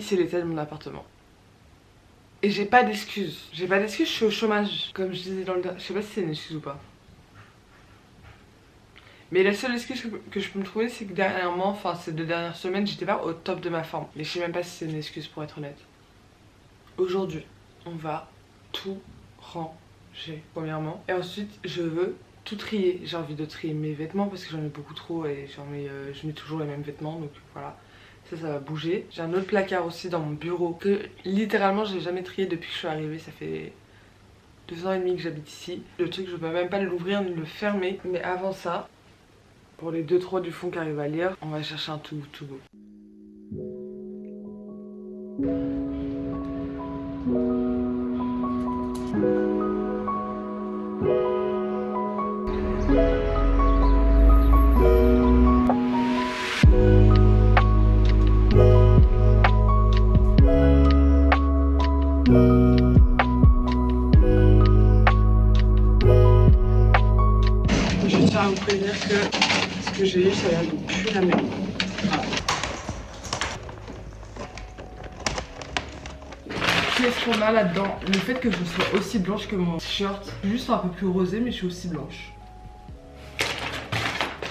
c'est l'état de mon appartement. Et j'ai pas d'excuses. J'ai pas d'excuses, je suis au chômage. Comme je disais dans le... Je sais pas si c'est une excuse ou pas. Mais la seule excuse que je peux me trouver, c'est que dernièrement, enfin ces 2 dernières semaines, j'étais pas au top de ma forme. Mais je sais même pas si c'est une excuse pour être honnête. Aujourd'hui, on va tout ranger, premièrement. Et ensuite, je veux tout trier. J'ai envie de trier mes vêtements parce que j'en ai beaucoup trop et je mets toujours les mêmes vêtements. Donc voilà, ça va bouger. J'ai un autre placard aussi dans mon bureau que littéralement, j'ai jamais trié depuis que je suis arrivée. Ça fait 2 ans et demi que j'habite ici. Le truc, je peux même pas l'ouvrir ni le fermer. Mais avant ça... Pour les 2-3 du fond qui arrivent à lire, on va chercher un tout beau. Je tiens à vous prévenir que ce que j'ai eu, ça a l'air de puer la merde. Voilà. Qu'est-ce qu'on a là-dedans? Le fait que je sois aussi blanche que mon t-shirt, juste un peu plus rosé, mais je suis aussi blanche.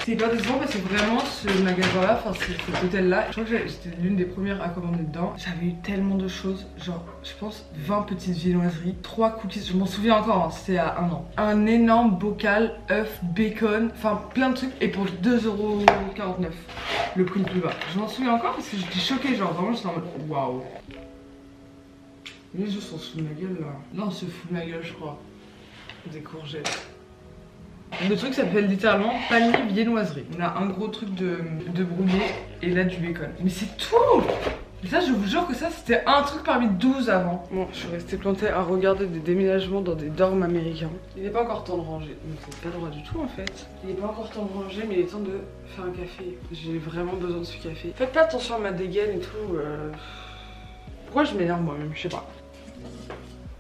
C'est hyper décevant parce que vraiment ce magasin-là, enfin cet hôtel-là, je crois que j'étais l'une des premières à commander dedans. J'avais eu tellement de choses, genre je pense 20 petites viennoiseries, 3 cookies, je m'en souviens encore, hein, c'était à 1 an. Un énorme bocal, œufs, bacon, enfin plein de trucs et pour 2,49€, le prix le plus bas. Je m'en souviens encore parce que j'étais choquée, genre vraiment j'étais en mode waouh. Les gens sont sous ma gueule là. Là on se fout de ma gueule je crois. Des courgettes. Le truc s'appelle littéralement panier viennoiserie. On a un gros truc de brownie et là du bacon. Mais c'est tout! Et ça je vous jure que ça c'était un truc parmi 12 avant. Bon, je suis restée plantée à regarder des déménagements dans des dorms américains. Il n'est pas encore temps de ranger. Donc c'est pas droit du tout en fait. Il n'est pas encore temps de ranger mais il est temps de faire un café. J'ai vraiment besoin de ce café. Faites pas attention à ma dégaine et tout. Pourquoi je m'énerve moi-même? Je sais pas.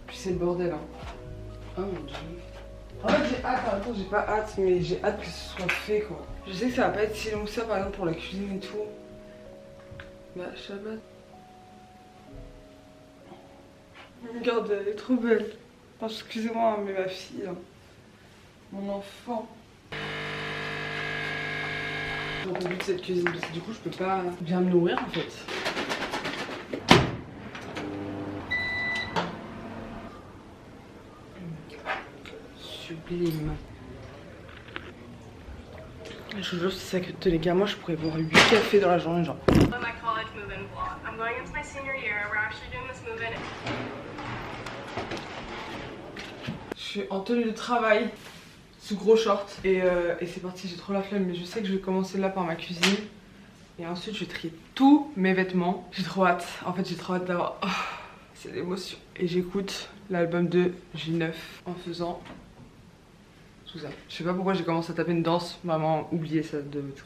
Puis c'est le bordel hein. Oh mon dieu. En fait j'ai hâte, attends j'ai pas hâte mais j'ai hâte que ce soit fait quoi. Je sais que ça va pas être si long que ça par exemple pour la cuisine et tout. Bah Shabbat. Regarde elle est trop belle. Enfin, excusez-moi mais ma fille, hein. Mon enfant. J'en peux plus de cette cuisine parce que du coup je peux pas bien me nourrir en fait. Sublime. Je vous jure, c'est ça que les gars, moi je pourrais boire 8 cafés dans la journée, genre. Je suis en tenue de travail, sous gros short, et c'est parti, j'ai trop la flemme, mais je sais que je vais commencer là par ma cuisine. Et ensuite, je vais trier tous mes vêtements. J'ai trop hâte, en fait, j'ai trop hâte d'avoir. Oh, c'est l'émotion. Et j'écoute l'album de J9 en faisant. Tout ça. Je sais pas pourquoi j'ai commencé à taper une danse, vraiment oubliez ça de tout.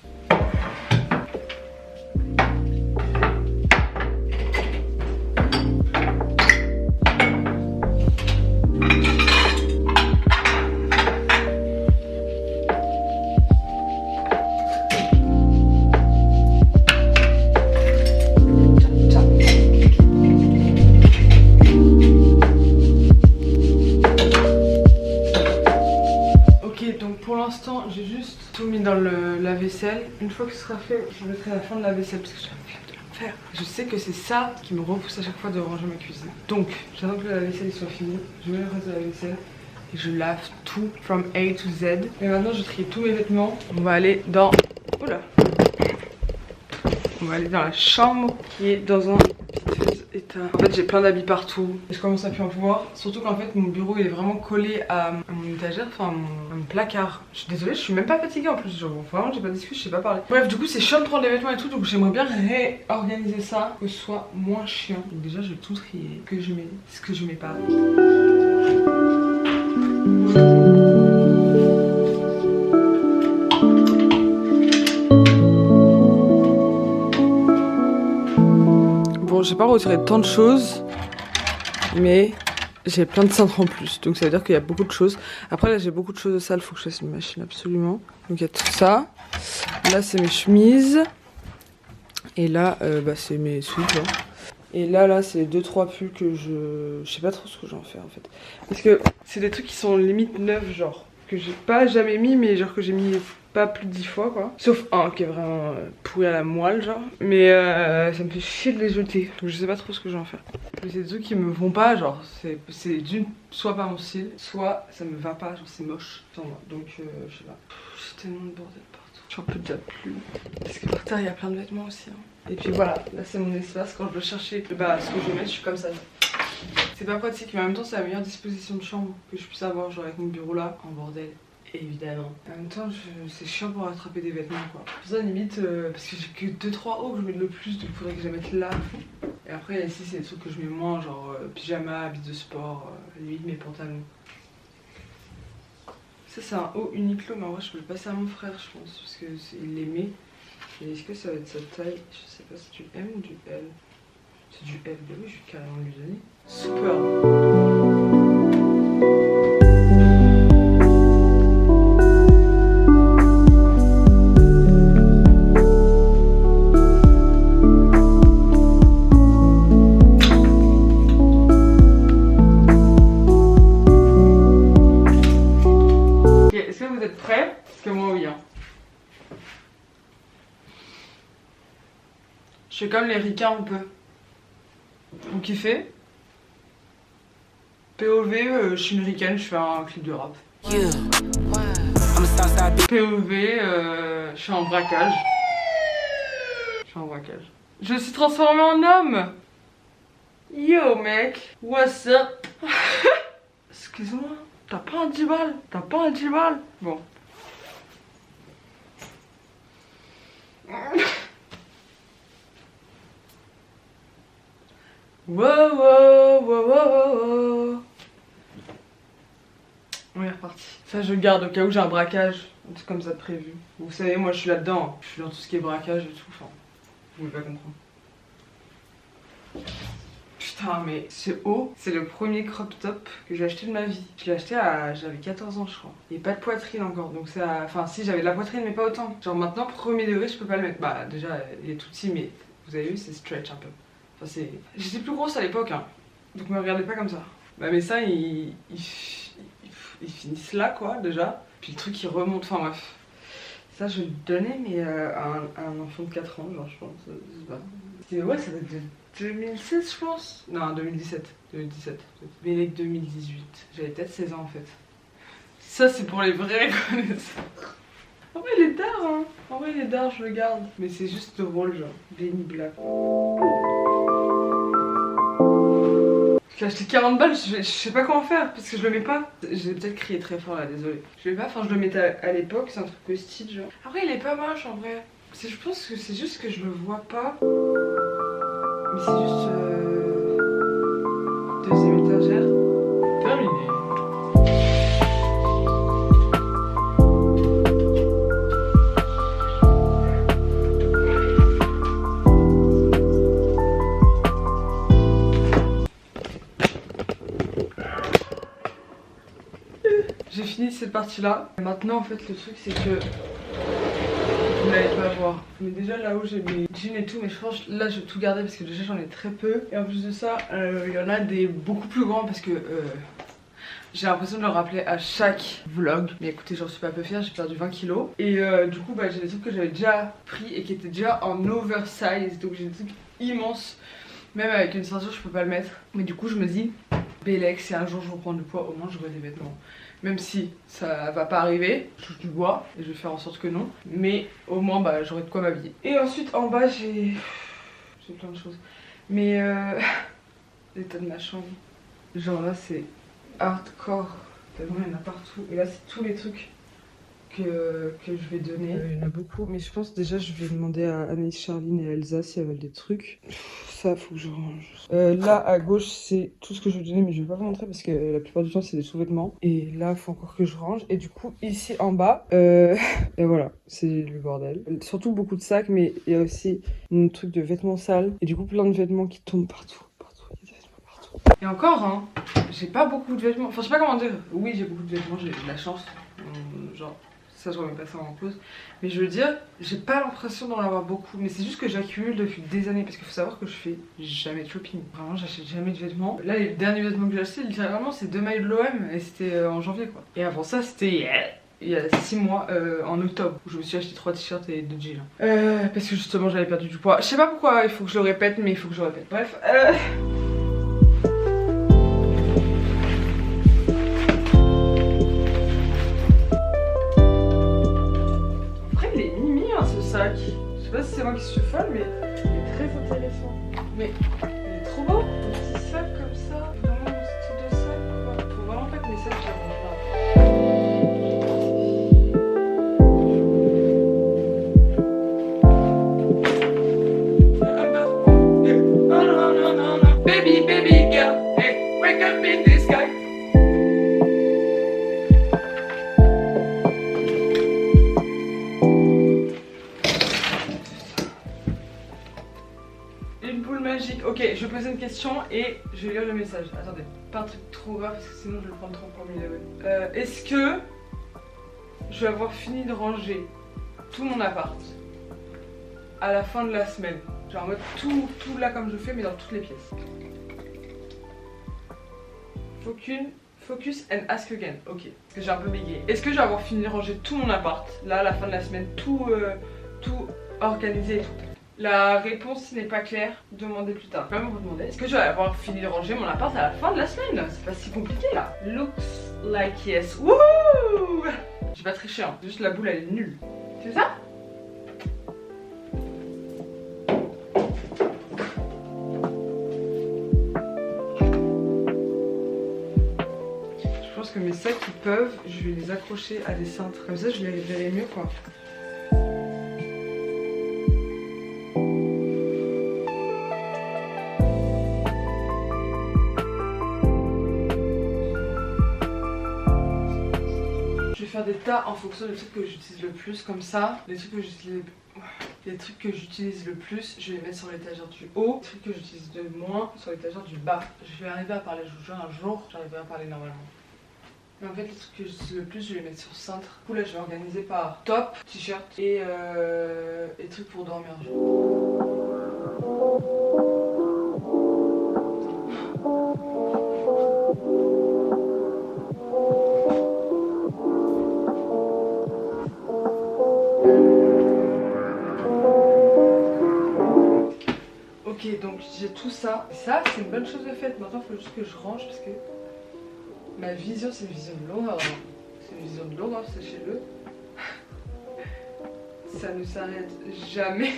J'ai juste tout mis dans le lave-vaisselle. Une fois que ce sera fait, je mettrai la fin de la vaisselle parce que j'ai la flemme de le faire. Je sais que c'est ça qui me repousse à chaque fois de ranger ma cuisine. Donc, j'attends que la vaisselle soit finie. Je mets le reste de la vaisselle et je lave tout from A to Z. Et maintenant, je trie tous mes vêtements. On va aller dans... Oula. On va aller dans la chambre qui est dans un piteux état. En fait j'ai plein d'habits partout et je commence à plus en pouvoir. Surtout qu'en fait mon bureau il est vraiment collé à mon étagère, enfin à mon placard. Je suis désolée, je suis même pas fatiguée en plus. Genre, vraiment j'ai pas d'excuses, je sais pas parler. Bref du coup c'est chiant de prendre les vêtements et tout, donc j'aimerais bien réorganiser ça, que ce soit moins chiant. Donc déjà je vais tout trier, ce que je mets, ce que je mets pas. Bon, j'ai pas retiré tant de choses, mais j'ai plein de cintres en plus, donc ça veut dire qu'il y a beaucoup de choses. Après là j'ai beaucoup de choses sales, faut que je fasse une machine absolument. Donc il y a tout ça. Là c'est mes chemises. Et là bah, c'est mes sweats. Hein. Et là c'est les 2-3 pulls que je sais pas trop ce que j'en fais en fait. Parce que c'est des trucs qui sont limite neufs, genre. Que j'ai pas jamais mis, mais genre que j'ai mis pas plus de 10 fois quoi. Sauf un qui est vraiment pourri à la moelle genre. Mais ça me fait chier de les jeter. Donc je sais pas trop ce que j'en fais. Mais c'est des trucs qui me vont pas, genre c'est d'une soit pas mon style, soit ça me va pas, genre c'est moche. Donc je sais pas. J'ai tellement de bordel partout. J'en peux déjà plus. Parce que par terre il y a plein de vêtements aussi. Hein. Et puis voilà, là c'est mon espace. Quand je veux chercher ce que je vais mettre, je suis comme ça. C'est pas pratique, mais en même temps c'est la meilleure disposition de chambre que je puisse avoir, genre avec mon bureau là, en bordel, évidemment. En même temps c'est chiant pour attraper des vêtements quoi. Pour ça limite, parce que j'ai que 2-3 hauts que je mets le plus, donc faudrait que je les mette là. Et après ici c'est des trucs que je mets moins, genre pyjama, habits de sport, limite mes pantalons. Ça c'est un haut Uniqlo, mais en vrai je peux le passer à mon frère je pense, parce qu'il les met. Et est-ce que ça va être sa taille? Je sais pas si c'est du M ou du L. C'est du L, bah oui je vais carrément lui donner. Super. Ok, est-ce que vous êtes prêts? Parce que moi oui. Hein. Je fais comme les ricains un peu. Vous kiffez? POV, je suis une ricaine, je fais un clip de rap. POV, je suis en braquage. Je suis transformée en homme. Yo mec, what's up? Excuse-moi, t'as pas un 10 balles? T'as pas un 10 balles? Bon. Wow, wow, wow, wow, wow. On est reparti. Ça je garde au cas où j'ai un braquage, un truc comme ça de prévu. Vous savez, moi je suis là-dedans. Je suis dans tout ce qui est braquage et tout. Enfin, vous pouvez pas comprendre. Putain, mais ce haut, c'est le premier crop top que j'ai acheté de ma vie. Je l'ai acheté j'avais 14 ans je crois. Et pas de poitrine encore, donc ça... Enfin si, j'avais de la poitrine mais pas autant. Genre maintenant, premier degré, je peux pas le mettre. Bah déjà, il est tout petit, mais vous avez vu, c'est stretch un peu. Enfin c'est... J'étais plus grosse à l'époque, hein. Donc me regardez pas comme ça. Bah mes seins, ils finissent là quoi, déjà. Puis le truc, il remonte, enfin bref. Ça, je le donnais, mais à un enfant de 4 ans, genre, je pense. Ouais, ça date de 2016, je pense. Non, 2017. 2017. Mais 2018. J'avais peut-être 16 ans, en fait. Ça, c'est pour les vrais connaisseurs. En vrai, il est tard, hein. En vrai, il est tard, je le garde. Mais c'est juste drôle, genre. Benny Black. J'ai acheté 40 balles, je sais pas comment faire parce que je le mets pas. J'ai peut-être crié très fort là, désolé. Je le mets pas, enfin je le mettais à l'époque, c'est un truc post-it genre. Après il est pas moche en vrai. Je pense que c'est juste que je le vois pas. Mais c'est juste deuxième étagère. Terminé. J'ai fini cette partie là. Maintenant en fait le truc c'est que vous n'allez pas voir. Mais déjà là où j'ai mes jeans et tout, mais je pense là je vais tout garder parce que déjà j'en ai très peu. Et en plus de ça, il y en a des beaucoup plus grands parce que j'ai l'impression de le rappeler à chaque vlog. Mais écoutez, j'en suis pas peu fière, j'ai perdu 20 kilos. Et du coup bah, j'ai des trucs que j'avais déjà pris et qui étaient déjà en oversize. Donc j'ai des trucs immenses. Même avec une ceinture je peux pas le mettre. Mais du coup je me dis, Bélec, si un jour je reprends du poids, au moins j'aurai des vêtements. Même si ça va pas arriver, je touche du bois et je vais faire en sorte que non. Mais au moins bah, j'aurai de quoi m'habiller. Et ensuite en bas j'ai plein de choses. Mais l'état de ma chambre. Genre là c'est hardcore. Tellement il y en a partout. Et là c'est tous les trucs que je vais donner. Il y en a beaucoup. Mais je pense déjà je vais demander à Anaïs, Charline et Elsa si elles veulent des trucs. Ça faut que je range. Là à gauche c'est tout ce que je vais donner mais je vais pas vous montrer parce que la plupart du temps c'est des sous-vêtements. Et là il faut encore que je range. Et du coup ici en bas, et voilà, c'est le bordel. Surtout beaucoup de sacs mais il y a aussi un truc de vêtements sales. Et du coup plein de vêtements qui tombent partout. Il y a des vêtements partout. Et encore hein, j'ai pas beaucoup de vêtements. Enfin je sais pas comment dire. Oui j'ai beaucoup de vêtements, j'ai de la chance. Genre ça je remets pas ça en cause. Mais je veux dire, j'ai pas l'impression d'en avoir beaucoup. Mais c'est juste que j'accumule depuis des années. Parce qu'il faut savoir que je fais jamais de shopping. Vraiment, j'achète jamais de vêtements. Là, les derniers vêtements que j'ai achetés, littéralement, c'est 2 maillots de l'OM. Et c'était en janvier quoi. Et avant ça, c'était il y a 6 mois, en octobre, où je me suis acheté 3 t-shirts et 2 jeans. Parce que justement, j'avais perdu du poids. Je sais pas pourquoi, il faut que je le répète, mais il faut que je le répète. Bref. Je sais pas si c'est moi qui suis folle, mais il est très intéressant. Mais il est trop beau, un petit sac comme ça, vraiment mon style de sac quoi. Faut vraiment pas que mes sacs j'arrange pas. Baby, baby girl, hey, wake up in the sky. Ok, je vais poser une question et je vais lire le message. Attendez, pas un truc trop grave parce que sinon je vais le prendre trop pour mille euros. Est-ce que je vais avoir fini de ranger tout mon appart à la fin de la semaine? Genre en mode tout là comme je fais mais dans toutes les pièces. Focus and ask again. Ok, parce que j'ai un peu bégayé. Est-ce que je vais avoir fini de ranger tout mon appart là à la fin de la semaine, tout organisé et tout? La réponse n'est pas claire, demandez plus tard. Je vais vous demander, est-ce que je vais avoir fini de ranger mon appart à la fin de la semaine? C'est pas si compliqué là. Looks like yes. Wouhou! J'ai pas triché, hein. Juste la boule elle est nulle. C'est ça? Je pense que mes sacs qui peuvent, je vais les accrocher à des cintres. Comme ça je les verrai mieux quoi. Faire des tas en fonction des trucs que j'utilise le plus, comme ça, les trucs que j'utilise le plus, je vais les mettre sur l'étagère du haut, les trucs que j'utilise de moins sur l'étagère du bas. Je vais arriver à parler, je vous jure, un jour, j'arriverai à parler normalement. Mais en fait, les trucs que j'utilise le plus, je vais les mettre sur cintre. Du coup, là, je vais organiser par top, t-shirt et trucs pour dormir. Ok, donc j'ai tout ça. Ça, c'est une bonne chose de faite. Maintenant, il faut juste que je range parce que ma vision, c'est une vision de longueur. C'est une vision de longueur, sachez-le. Ça ne s'arrête jamais.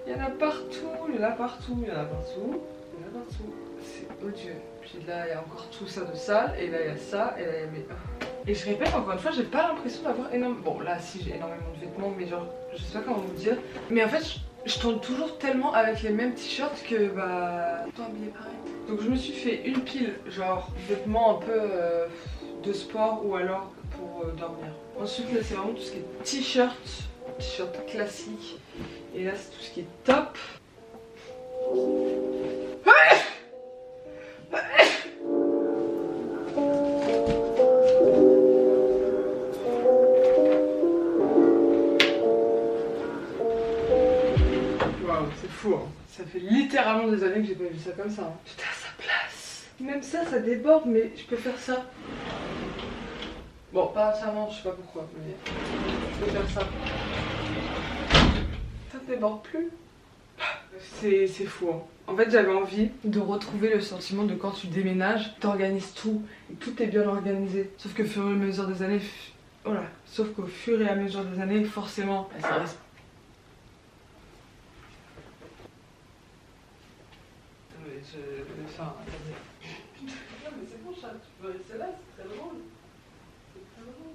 Il y en a partout, il y en a partout, il y en a partout, il y en a partout. C'est odieux. Puis là, il y a encore tout ça de sale. Et là, il y a ça. Et là, il y a mes... Et je répète encore une fois, j'ai pas l'impression d'avoir énormément... Bon, là, si, j'ai énormément de vêtements, mais genre, je sais pas comment vous dire. Mais en fait, je tourne toujours tellement avec les mêmes t-shirts que bah... tout habillé pareil. Donc je me suis fait une pile, genre, vêtements un peu de sport ou alors pour dormir. Ensuite, là, c'est vraiment tout ce qui est t-shirt classique. Et là, c'est tout ce qui est top. C'est fou, hein. Ça fait littéralement des années que j'ai pas vu ça comme ça. Hein. J'étais à sa place. Même ça déborde, mais je peux faire ça. Bon, pas entièrement, je sais pas pourquoi, mais je peux faire ça. Ça ne déborde plus. C'est fou. Hein. En fait, j'avais envie de retrouver le sentiment de quand tu déménages, t'organises tout, et tout est bien organisé. Sauf que au fur et à mesure des années, voilà. Sauf qu'au fur et à mesure des années, forcément, bah, ça reste. Enfin, non mais c'est bon chat, tu peux rester là, c'est très drôle. C'est très drôle.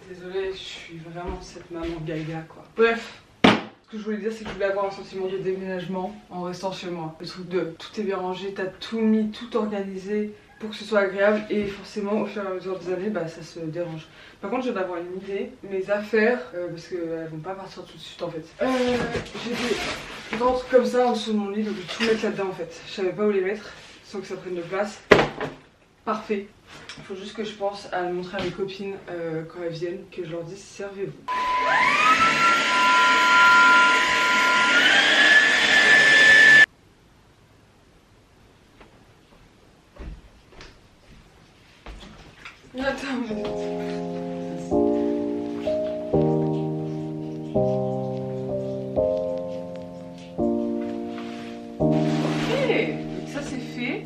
Désolée, je suis vraiment cette maman gaga quoi. Bref, ce que je voulais dire c'est que je voulais avoir un sentiment de déménagement en restant chez moi. Le truc de tout est bien rangé, t'as tout mis, tout organisé pour que ce soit agréable et forcément au fur et à mesure des années bah ça se dérange. Par contre je viens d'avoir une idée, mes affaires, parce qu'elles vont pas partir tout de suite en fait. J'ai des grands trucs comme ça en dessous de mon lit donc je vais tout mettre là-dedans en fait. Je savais pas où les mettre sans que ça prenne de place. Parfait. Il faut juste que je pense à le montrer à mes copines quand elles viennent, que je leur dise servez-vous. Attends, ok, donc ça c'est fait.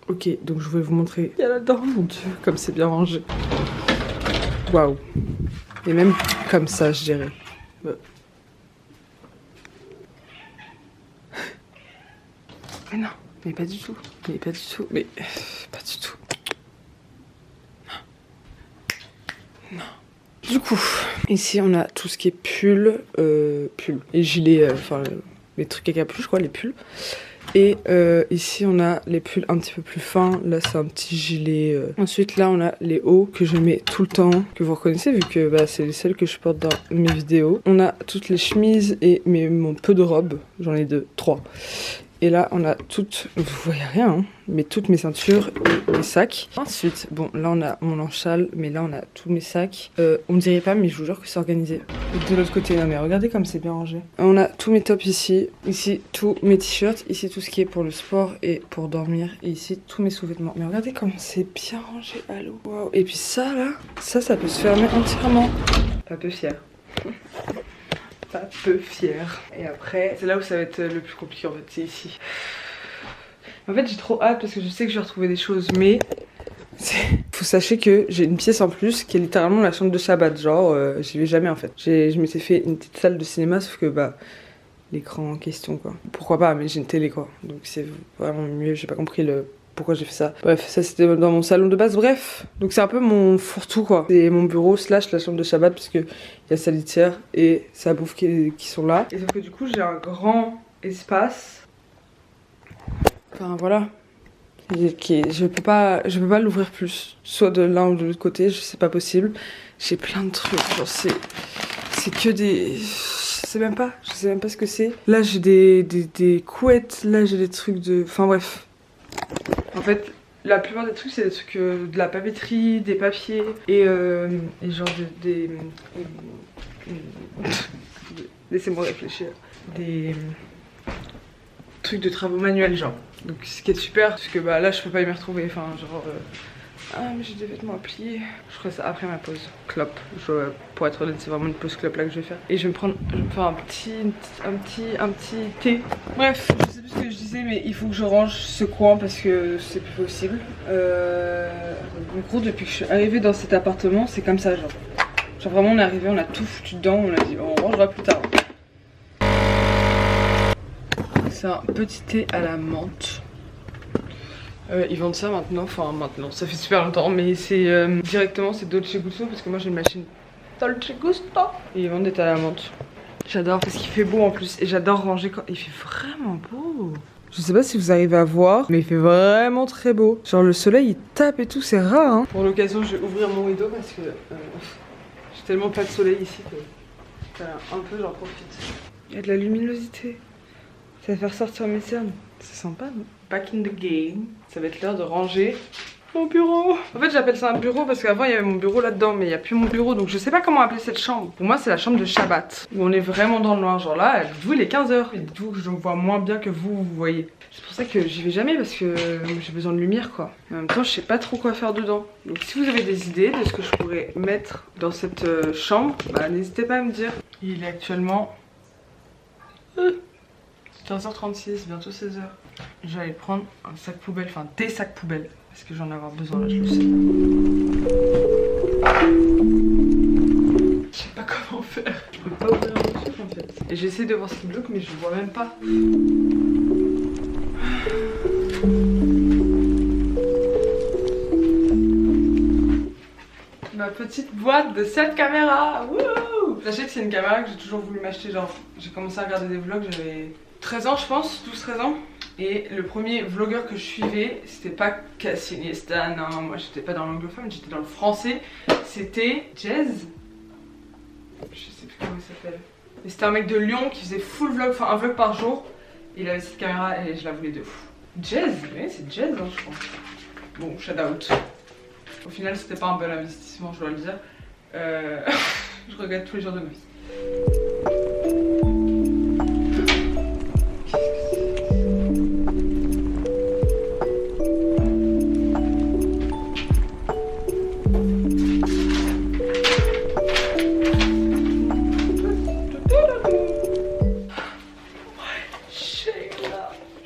Ok, donc je vais vous montrer. Il y a là-dedans, mon dieu, comme c'est bien rangé. Waouh. Et même comme ça, je dirais. Mais non, mais pas du tout. Mais pas du tout. Mais pas du tout. Non. Du coup, ici on a tout ce qui est pull et gilet, enfin les trucs à capuche quoi, les pulls. Et ici on a les pulls un petit peu plus fins, là c'est un petit gilet. Ensuite là on a les hauts que je mets tout le temps, que vous reconnaissez vu que bah, c'est les seuls que je porte dans mes vidéos. On a toutes les chemises et mon peu de robes, j'en ai 3. Et là on a toutes, vous voyez rien, hein, mais toutes mes ceintures et mes sacs. Ensuite, bon là on a mon enchâle, mais là on a tous mes sacs. On dirait pas, mais je vous jure que c'est organisé. Et de l'autre côté, non mais regardez comme c'est bien rangé. On a tous mes tops ici, ici tous mes t-shirts, ici tout ce qui est pour le sport et pour dormir, et ici tous mes sous-vêtements. Mais regardez comme c'est bien rangé, allô. Wow. Et puis ça là, ça peut se fermer entièrement. Pas peu fier. Pas peu fier. Et après, c'est là où ça va être le plus compliqué en fait, c'est ici. En fait j'ai trop hâte parce que je sais que je vais retrouver des choses, mais faut sachez que j'ai une pièce en plus qui est littéralement la chambre de Shabbat, genre j'y vais jamais en fait. Je m'étais fait une petite salle de cinéma, sauf que bah l'écran en question quoi. Pourquoi pas, mais j'ai une télé quoi, donc c'est vraiment mieux, j'ai pas compris pourquoi j'ai fait ça. Bref, ça c'était dans mon salon de base, bref. Donc c'est un peu mon fourre-tout quoi. C'est mon bureau / la chambre de Shabbat parce que il y a sa litière et sa bouffe qui sont là. Et sauf que du coup j'ai un grand espace. Enfin voilà. Je peux pas l'ouvrir plus. Soit de l'un ou de l'autre côté, c'est pas possible. J'ai plein de trucs, genre c'est que des... Je sais même pas ce que c'est. Là j'ai des couettes, là j'ai des trucs de... Enfin bref. En fait, la plupart des trucs, c'est des trucs de la papeterie, des papiers et genre laissez-moi réfléchir. Des trucs de travaux manuels, genre. Donc, ce qui est super, parce que bah là, je peux pas y me retrouver. Enfin, genre. Ah, mais j'ai des vêtements à plier. Je ferai ça après ma pause clope. Pour être honnête, c'est vraiment une pause clope là que je vais faire. Et je vais me faire un petit thé. Bref, je sais plus ce que je disais, mais il faut que je range ce coin parce que c'est plus possible. En gros, depuis que je suis arrivée dans cet appartement, c'est comme ça, genre. Genre vraiment, on est arrivé, on a tout foutu dedans, on a dit on rangera plus tard. C'est un petit thé à la menthe. Ils vendent ça maintenant, ça fait super longtemps, mais c'est directement c'est Dolce Gusto parce que moi j'ai une machine Dolce Gusto et ils vendent des thés à la menthe. J'adore parce qu'il fait beau en plus et j'adore ranger quand il fait vraiment beau. Je sais pas si vous arrivez à voir, mais il fait vraiment très beau. Genre le soleil il tape et tout, c'est rare hein. Pour l'occasion je vais ouvrir mon rideau parce que j'ai tellement pas de soleil ici que un peu j'en profite. Il y a de la luminosité. Ça va faire sortir mes cernes. C'est sympa, non? Back in the game. Ça va être l'heure de ranger mon bureau. En fait, j'appelle ça un bureau parce qu'avant, il y avait mon bureau là-dedans, mais il n'y a plus mon bureau. Donc, je sais pas comment appeler cette chambre. Pour moi, c'est la chambre de Shabbat. Où on est vraiment dans le noir. Genre là, dites-vous, il est 15 h. Et dites-vous que je vois moins bien que vous voyez. C'est pour ça que j'y vais jamais parce que j'ai besoin de lumière, quoi. Mais en même temps, je sais pas trop quoi faire dedans. Donc, si vous avez des idées de ce que je pourrais mettre dans cette chambre, bah, n'hésitez pas à me dire. Il est actuellement 15h36, bientôt 16h. Je vais aller prendre un sac poubelle, enfin des sacs poubelles. Parce que j'en ai avoir besoin là, je le sais. Je sais pas comment faire. Je peux pas ouvrir un truc en fait. Et j'essaie de voir ce qui bloque mais je vois même pas. Ma petite boîte de cette caméra. Wouhou! Sachez que c'est une caméra que j'ai toujours voulu m'acheter. Genre, j'ai commencé à regarder des vlogs, j'avais 13 ans je pense, 12-13 ans. Et le premier vlogueur que je suivais, c'était pas Cassie Niesta, non, moi j'étais pas dans l'anglophone, j'étais dans le français. C'était Jez. Je sais plus comment il s'appelle. Et c'était un mec de Lyon qui faisait full vlog, enfin un vlog par jour. Et il avait cette caméra et je la voulais de fou. Jez, oui c'est Jez hein, je crois. Bon, shout out. Au final c'était pas un bon investissement, je dois le dire. Je regrette tous les jours de ma vie.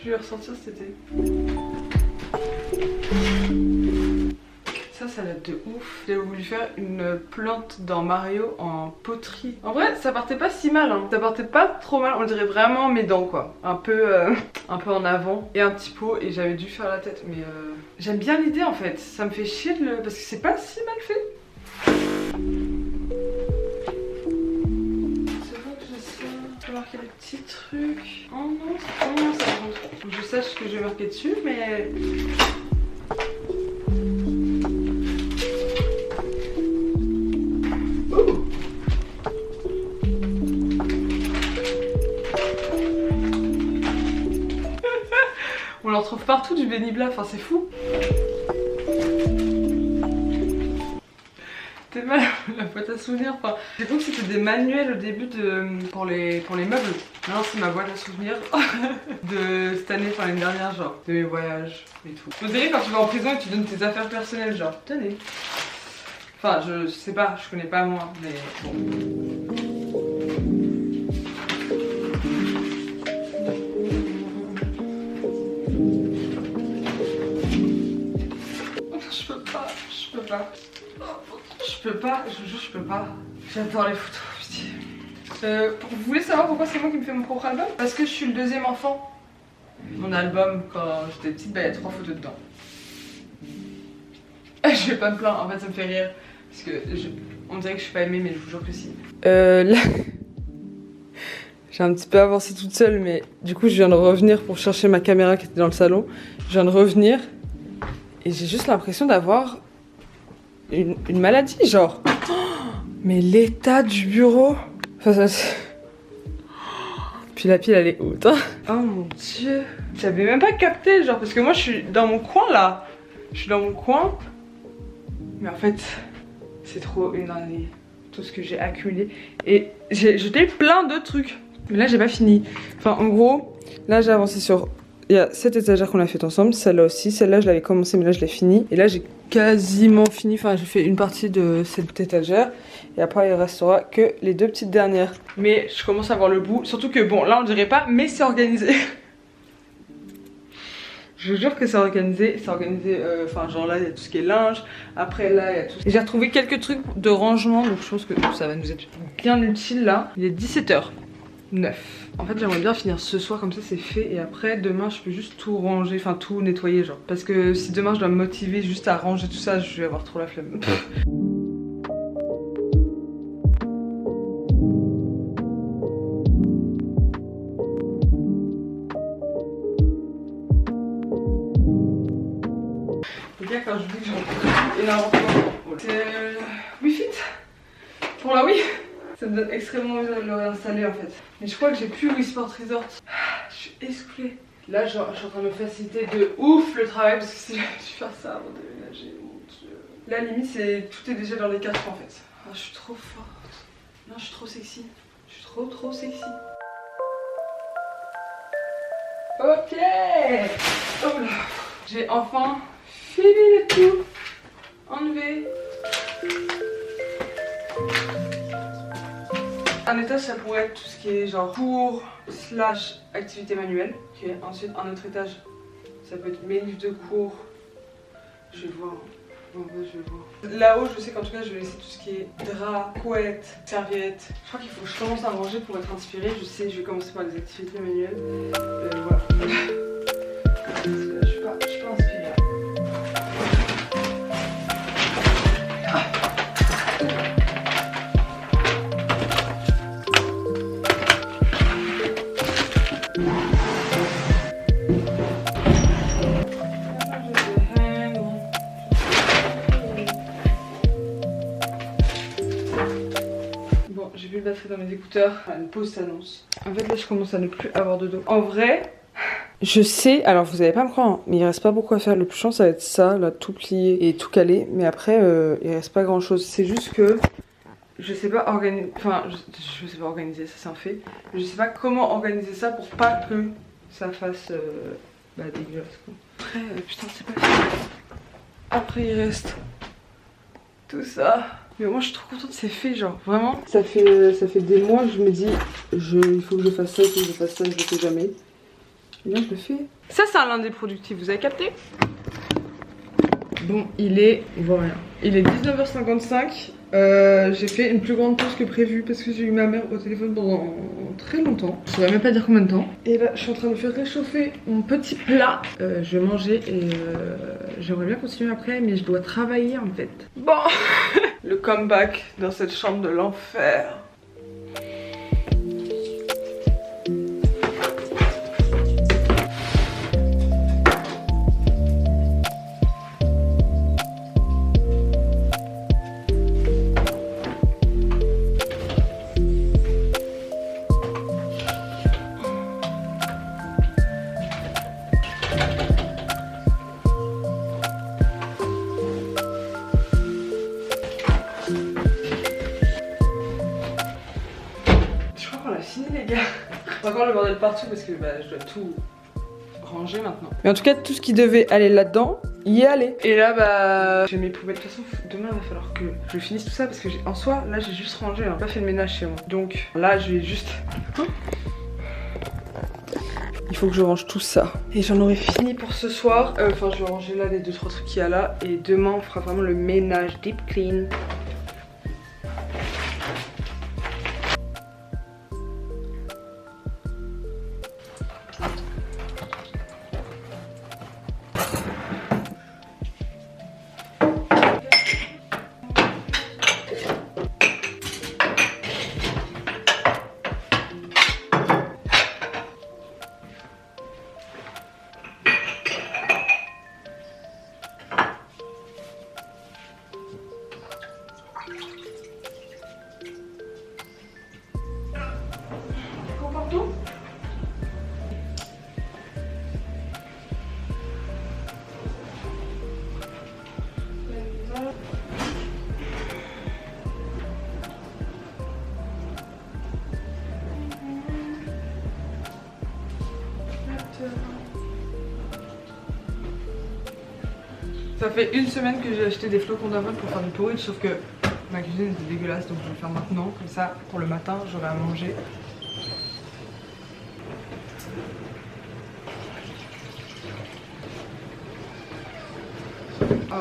Je vais ressortir cet été. Ça date de ouf. J'avais voulu faire une plante dans Mario en poterie. En vrai, ça partait pas si mal, hein. Ça partait pas trop mal. On dirait vraiment mes dents, quoi. Un peu en avant et un petit pot. Et j'avais dû faire la tête, mais j'aime bien l'idée en fait. Ça me fait chier de le... parce que c'est pas si mal fait. Je vais marquer des petits trucs. Oh non, c'est trop bien ça. Faut que je sache ce que je vais marquer dessus, mais... On en trouve partout du bénibla, enfin c'est fou. C'était mal la boîte à souvenirs. Enfin, j'ai cru que c'était des manuels au début pour les meubles. Maintenant c'est ma boîte à souvenirs de cette année, enfin l'année dernière, genre de mes voyages et tout. On dirait quand tu vas en prison et tu donnes tes affaires personnelles, genre tenez. Enfin je sais pas, je connais pas moi, mais bon. Je peux pas, je vous jure, je peux pas. J'adore les photos, putain. Vous voulez savoir pourquoi c'est moi qui me fais mon propre album? Parce que je suis le deuxième enfant. Mon album, quand j'étais petite, bah, il y a 3 photos dedans. Je vais pas me plaindre, en fait ça me fait rire. Parce que on dirait que je suis pas aimée, mais je vous jure que si. Là... J'ai un petit peu avancé toute seule, mais du coup je viens de revenir pour chercher ma caméra qui était dans le salon. Je viens de revenir et j'ai juste l'impression d'avoir une maladie, genre. Oh, mais l'état du bureau. Enfin, ça... Puis la pile elle est haute. Hein. Oh mon dieu. J'avais même pas capté, genre, parce que moi je suis dans mon coin là. Je suis dans mon coin. Mais en fait, c'est trop une année. Tout ce que j'ai accumulé. Et j'ai jeté plein de trucs. Mais là j'ai pas fini. Enfin en gros, là j'ai avancé sur... Il y a cette étagère qu'on a faite ensemble, celle-là aussi. Celle-là je l'avais commencé mais là je l'ai fini. Et là j'ai quasiment fini, enfin j'ai fait une partie de cette étagère. Et après il restera que les 2 petites dernières. Mais je commence à voir le bout. Surtout que bon là on dirait pas, mais c'est organisé. Je vous jure que c'est organisé. C'est organisé, enfin genre là il y a tout ce qui est linge. Après là il y a tout... Et j'ai retrouvé quelques trucs de rangement. Donc je pense que ça va nous être bien utile là. Il est 17h09. En fait j'aimerais bien finir ce soir comme ça c'est fait. Et après demain je peux juste tout ranger, enfin tout nettoyer genre. Parce que si demain je dois me motiver juste à ranger tout ça, je vais avoir trop la flemme. Les gars quand je vous dis que j'en ai énormément, c'est Wii Fit pour la Wii. Ça me donne extrêmement envie de le réinstaller en fait. Mais je crois que j'ai plus Wii Sport Resort. Je suis essoufflée. Là je suis en train de me faciliter de ouf le travail parce que si j'avais dû faire ça avant de déménager, mon dieu. Là limite c'est tout est déjà dans les 4 en fait. Ah, je suis trop forte. Non je suis trop sexy. Je suis trop sexy. Ok. Oh là. J'ai enfin fini le tout. Enlevé. Un étage ça pourrait être tout ce qui est genre cours slash activité manuelle. Ok, ensuite un autre étage ça peut être mes livres de cours. Je vais voir. En vrai, je vais voir. Là-haut, je sais qu'en tout cas, je vais laisser tout ce qui est drap, couette, serviette. Je crois qu'il faut que je commence à ranger pour être inspirée. Je sais, je vais commencer par les activités manuelles. Voilà. Je suis pas inspirée. J'ai plus de batterie dans mes écouteurs. Une pause s'annonce. En fait là je commence à ne plus avoir de dos. En vrai, je sais, alors vous allez pas me croire, hein, mais il reste pas beaucoup à faire. Le plus chiant ça va être ça, là tout plié et tout calé. Mais après il reste pas grand chose. C'est juste que je sais pas organiser. Enfin je sais pas organiser, ça c'est un fait. Je sais pas comment organiser ça pour pas que ça fasse dégueulasse quoi. Après putain c'est pas fini. Après il reste tout ça. Mais moi je suis trop contente, c'est fait genre vraiment. Ça fait des mois que je me dis il faut que je fasse ça, il faut que je fasse ça, je le fais jamais. Et là je le fais. Ça c'est un lundi productif, vous avez capté? Bon il est, voilà, il est 19h55. J'ai fait une plus grande pause que prévu parce que j'ai eu ma mère au téléphone pendant très longtemps. Je saurais même pas dire combien de temps. Et là je suis en train de faire réchauffer mon petit plat. Je vais manger et j'aimerais bien continuer après mais je dois travailler en fait. Bon le comeback dans cette chambre de l'enfer. Fini les gars. C'est encore le bordel partout parce que je dois tout ranger maintenant. Mais en tout cas tout ce qui devait aller là-dedans y est allé. Et là j'ai mes poubelles. De toute façon demain il va falloir que je finisse tout ça parce que en soi là j'ai juste rangé, hein. J'ai pas fait le ménage chez moi. Donc là je vais juste... Il faut que je range tout ça. Et j'en aurai fini pour ce soir. Enfin je vais ranger là les 2-3 trucs qu'il y a là. Et demain on fera vraiment le ménage deep clean. Ça fait une semaine que j'ai acheté des flocons d'avoine pour faire du porridge, sauf que ma cuisine était dégueulasse donc je vais le faire maintenant, comme ça pour le matin j'aurai à manger. Oh.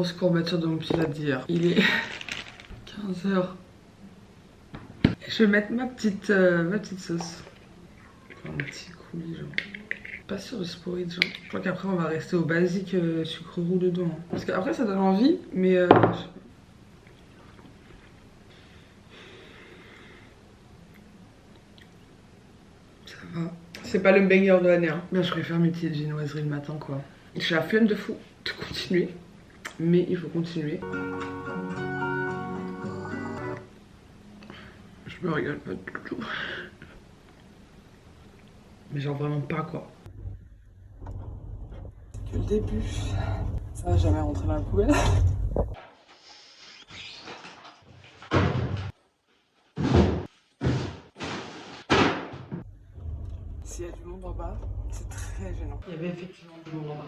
grosse courbature de mon pied là d'hier. Il est 15h. Je vais mettre ma petite sauce. Un petit coulis, genre. Pas sûr de sporide, genre. Je crois qu'après, on va rester au basique sucre roux dedans. Hein. Parce qu'après, ça donne envie, mais je sais pas. Ça va. C'est pas le banger de l'année. Hein. Bien, je préfère mes petites viennoiseries le matin, quoi. J'ai la flemme de fou de continuer. Mais il faut continuer. Je me régale pas du tout. Mais genre vraiment pas quoi. C'est que le début. Ça va jamais rentrer dans la poubelle. S'il y a du monde en bas, c'est très gênant. Il y avait effectivement du monde en bas.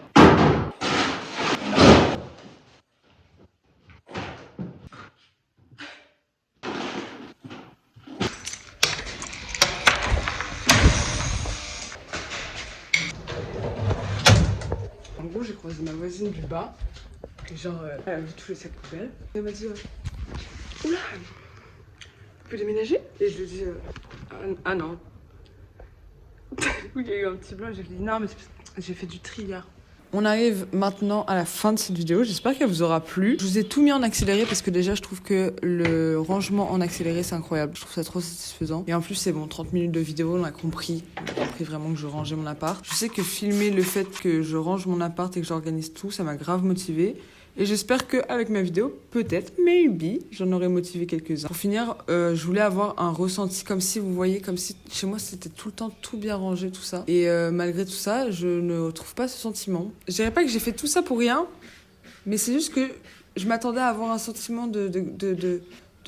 En gros, j'ai croisé ma voisine du bas, et genre, elle a vu tous les sacs poubelles. Elle m'a dit, oula, tu peux déménager? Et je lui ai dit, ah non. Il y a eu un petit blanc, j'ai dit, non, mais j'ai fait du tri hier. On arrive maintenant à la fin de cette vidéo, j'espère qu'elle vous aura plu. Je vous ai tout mis en accéléré parce que déjà je trouve que le rangement en accéléré c'est incroyable. Je trouve ça trop satisfaisant. Et en plus c'est bon, 30 minutes de vidéo, on a compris vraiment que je rangeais mon appart. Je sais que filmer le fait que je range mon appart et que j'organise tout, ça m'a grave motivée. Et j'espère qu'avec ma vidéo, peut-être, maybe, j'en aurais motivé quelques-uns. Pour finir, je voulais avoir un ressenti comme si, vous voyez, comme si chez moi c'était tout le temps tout bien rangé, tout ça. Et malgré tout ça, je ne trouve pas ce sentiment. Je dirais pas que j'ai fait tout ça pour rien, mais c'est juste que je m'attendais à avoir un sentiment de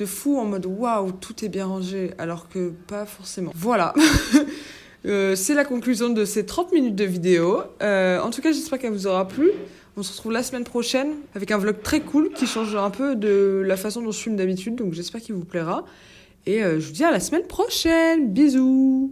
fou en mode waouh, tout est bien rangé, alors que pas forcément. Voilà. C'est la conclusion de ces 30 minutes de vidéo. En tout cas, j'espère qu'elle vous aura plu. On se retrouve la semaine prochaine avec un vlog très cool qui change un peu de la façon dont je filme d'habitude. Donc j'espère qu'il vous plaira. Et je vous dis à la semaine prochaine. Bisous!